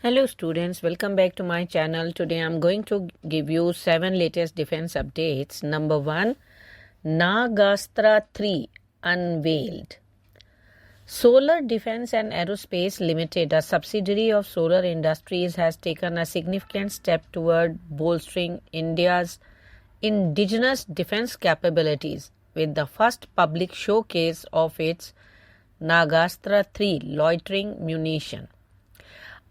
Hello students, welcome back to my channel. Today I am going to give you 7 latest defense updates. Number 1, Nagastra 3 unveiled. Solar Defense and Aerospace Limited, a subsidiary of Solar Industries, has taken a significant step toward bolstering India's indigenous defense capabilities with the first public showcase of its Nagastra 3 loitering munition.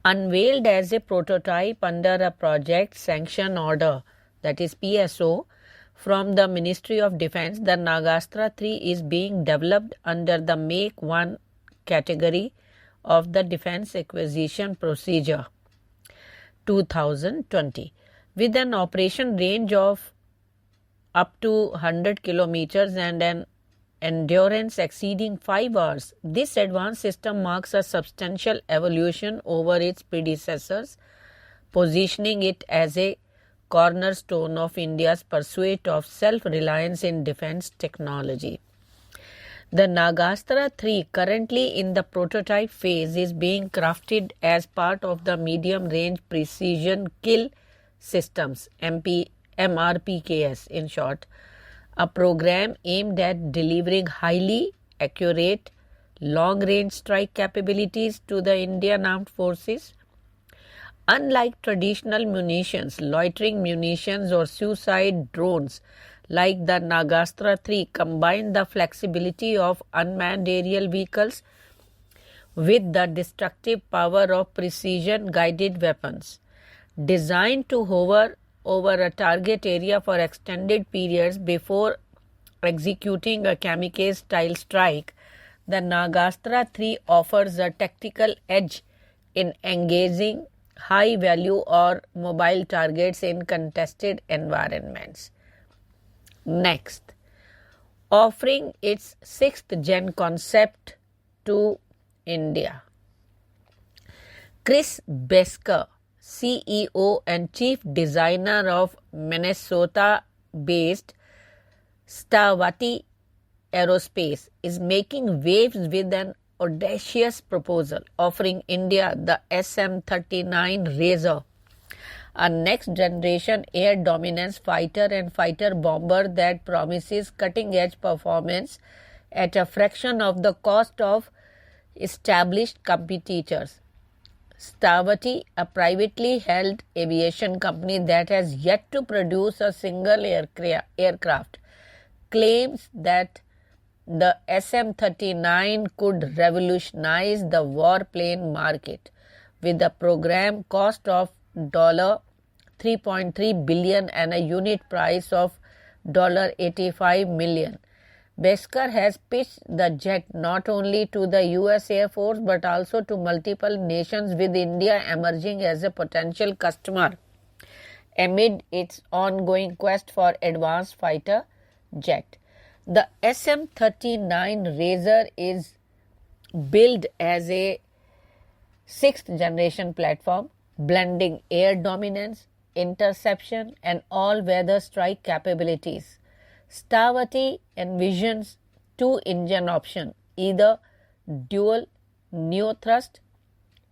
Unveiled as a prototype under a project sanction order, that is PSO, from the Ministry of Defense, the Nagastra 3 is being developed under the Make 1 category of the Defense Acquisition Procedure 2020, with an operation range of up to 100 kilometers and an endurance exceeding 5 hours. This advanced system marks a substantial evolution over its predecessors, positioning it as a cornerstone of India's pursuit of self-reliance in defense technology. The Nagastra 3, currently in the prototype phase, is being crafted as part of the Medium Range Precision Kill Systems MRPKS in short, a program aimed at delivering highly accurate long-range strike capabilities to the Indian Armed Forces. Unlike traditional munitions, loitering munitions or suicide drones like the Nagastra 3 combine the flexibility of unmanned aerial vehicles with the destructive power of precision-guided weapons. Designed to hover over a target area for extended periods before executing a kamikaze-style strike, the Nagastra 3 offers a tactical edge in engaging high-value or mobile targets in contested environments. Next, offering its 6th gen concept to India. Chris Besker, CEO and Chief Designer of Minnesota-based Stavati Aerospace, is making waves with an audacious proposal offering India the SM-39 Razor, a next-generation air dominance fighter and fighter bomber that promises cutting-edge performance at a fraction of the cost of established competitors. Stavati, a privately held aviation company that has yet to produce a single aircraft, claims that the SM-39 could revolutionize the warplane market with a program cost of $3.3 billion and a unit price of $85 million. Besker has pitched the jet not only to the US Air Force but also to multiple nations, with India emerging as a potential customer amid its ongoing quest for advanced fighter jet. The SM-39 Razor is built as a 6th generation platform, blending air dominance, interception and all-weather strike capabilities. Stavati envisions 2-engine option, either dual neo-thrust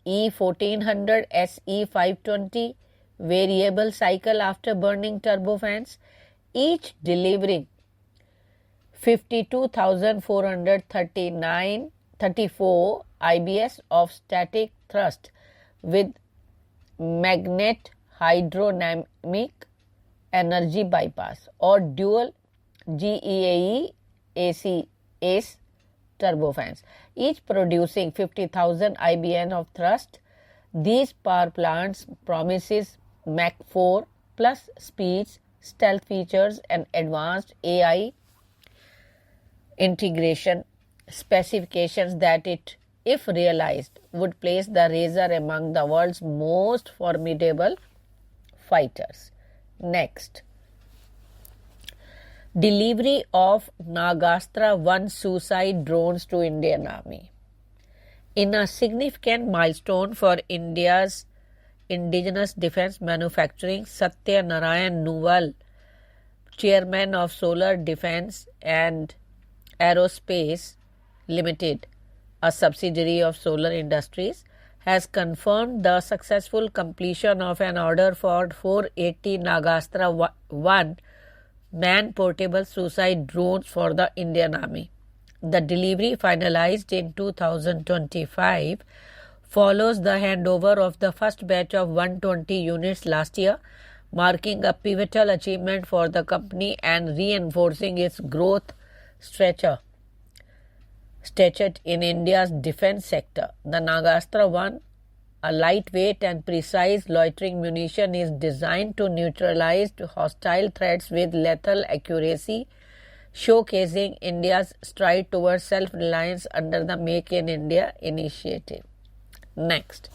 E1400 SE520 variable cycle afterburning turbofans, each delivering 52,434 IBS of static thrust with magnet hydrodynamic energy bypass, or dual GEAE AC ACE turbofans, each producing 50,000 IBN of thrust. These power plants promises Mach 4 plus speeds, stealth features and advanced AI integration specifications that if realized, would place the Razor among the world's most formidable fighters. Next, delivery of Nagastra 1 suicide drones to Indian Army. In a significant milestone for India's indigenous defense manufacturing, Satya Narayan Nuval, chairman of Solar Defense and Aerospace Limited, a subsidiary of Solar Industries, has confirmed the successful completion of an order for 480 Nagastra 1 man-portable suicide drones for the Indian Army. The delivery, finalized in 2025, follows the handover of the first batch of 120 units last year, marking a pivotal achievement for the company and reinforcing its growth stature in India's defense sector. The Nagastra 1, a lightweight and precise loitering munition, is designed to neutralize hostile threats with lethal accuracy, showcasing India's stride towards self-reliance under the Make in India initiative. Next,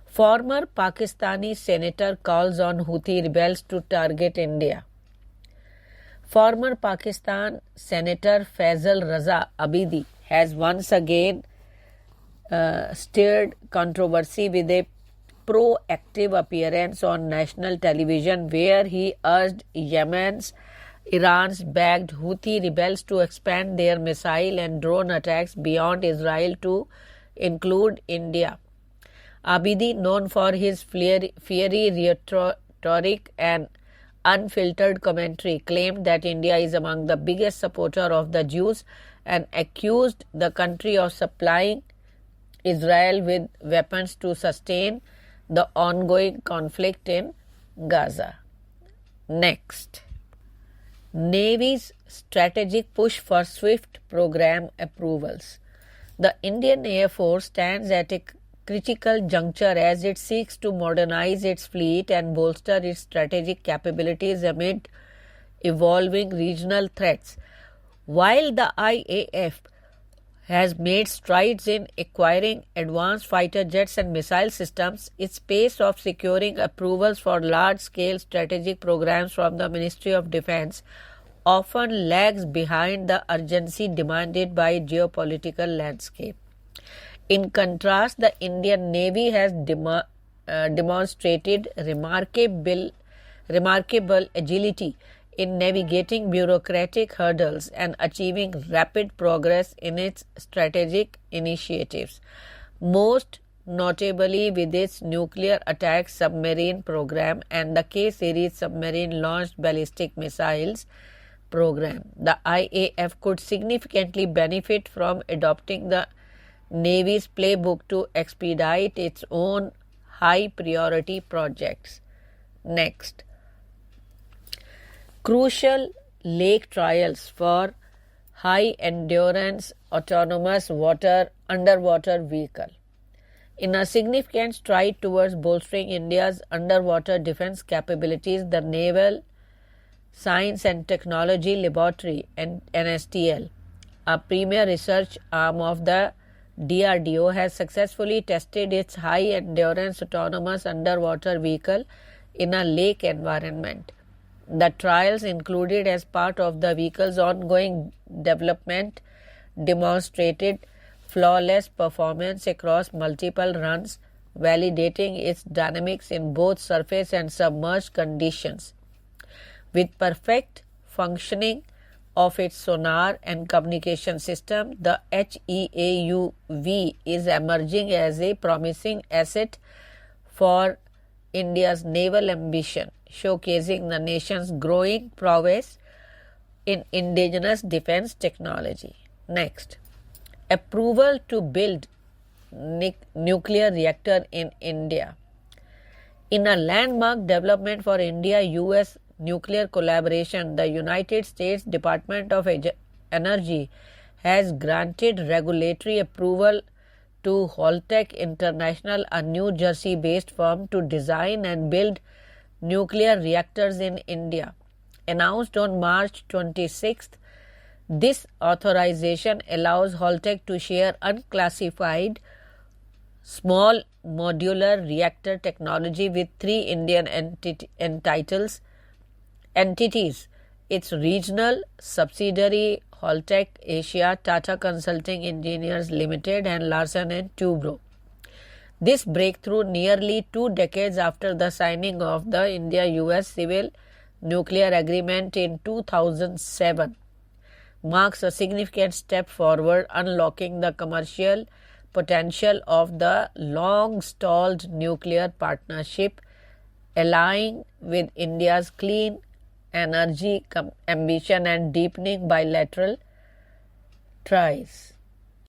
former Pakistani senator calls on Houthi rebels to target India. Former Pakistan Senator Faisal Raza Abidi has once again stirred controversy with a proactive appearance on national television where he urged Iran's backed Houthi rebels to expand their missile and drone attacks beyond Israel to include India. Abidi, known for his fiery rhetoric and unfiltered commentary, claimed that India is among the biggest supporters of the Jews and accused the country of supplying Israel with weapons to sustain the ongoing conflict in Gaza. Next, Navy's strategic push for swift program approvals. The Indian Air Force stands at a critical juncture as it seeks to modernize its fleet and bolster its strategic capabilities amid evolving regional threats. While the IAF has made strides in acquiring advanced fighter jets and missile systems, its pace of securing approvals for large-scale strategic programs from the Ministry of Defense often lags behind the urgency demanded by geopolitical landscape. In contrast, the Indian Navy has demonstrated remarkable agility in navigating bureaucratic hurdles and achieving rapid progress in its strategic initiatives, most notably with its nuclear attack submarine program and the K-series submarine launched ballistic missiles program. The IAF could significantly benefit from adopting the Navy's playbook to expedite its own high-priority projects. Next, crucial lake trials for high-endurance autonomous underwater vehicle. In a significant stride towards bolstering India's underwater defense capabilities, the Naval Science and Technology Laboratory, NSTL, a premier research arm of the DRDO, has successfully tested its high-endurance autonomous underwater vehicle in a lake environment. The trials, included as part of the vehicle's ongoing development, demonstrated flawless performance across multiple runs, validating its dynamics in both surface and submerged conditions. With perfect functioning of its sonar and communication system, the HEAUV is emerging as a promising asset for India's naval ambition, showcasing the nation's growing prowess in indigenous defense technology. Next, approval to build nuclear reactor in India. In a landmark development for India-US nuclear collaboration, the United States Department of Energy has granted regulatory approval to Holtec International, a New Jersey-based firm, to design and build nuclear reactors in India. Announced on March 26th, this authorization allows Holtec to share unclassified small modular reactor technology with three Indian entities, its regional subsidiary Holtec Asia, Tata Consulting Engineers Limited and Larsen & Toubro. This breakthrough, nearly 2 decades after the signing of the India-US Civil Nuclear Agreement in 2007, marks a significant step forward, unlocking the commercial potential of the long-stalled nuclear partnership, aligning with India's clean energy ambition and deepening bilateral ties.